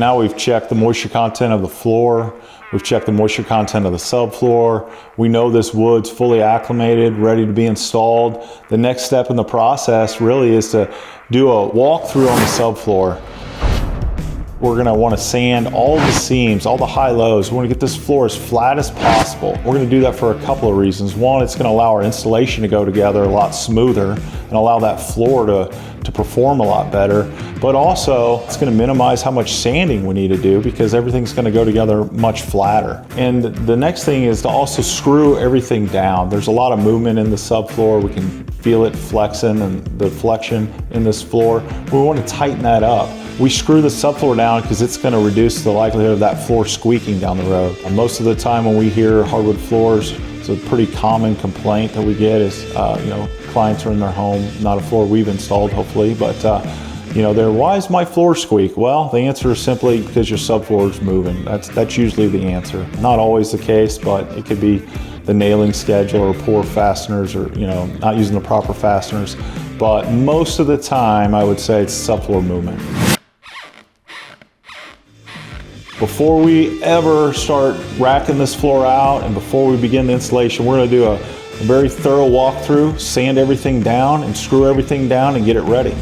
Now we've checked the moisture content of the floor. We've checked the moisture content of the subfloor. We know this wood's fully acclimated, ready to be installed. The next step in the process really is to do a walkthrough on the subfloor. We're gonna wanna sand all the seams, all the high lows. We wanna get this floor as flat as possible. We're gonna do that for a couple of reasons. One, it's gonna allow our installation to go together a lot smoother and allow that floor to perform a lot better. But also, it's gonna minimize how much sanding we need to do because everything's gonna go together much flatter. And the next thing is to also screw everything down. There's a lot of movement in the subfloor. We can feel it flexing and the flexion in this floor. We wanna tighten that up. We screw the subfloor down because it's going to reduce the likelihood of that floor squeaking down the road. And most of the time when we hear hardwood floors, it's a pretty common complaint that we get is, clients are in their home, not a floor we've installed hopefully, but why is my floor squeak? Well, the answer is simply because your subfloor is moving. That's usually the answer. Not always the case, but it could be the nailing schedule or poor fasteners or, not using the proper fasteners. But most of the time, I would say it's subfloor movement. Before we ever start racking this floor out and before we begin the installation, we're going to do a very thorough walkthrough, sand everything down and screw everything down and get it ready.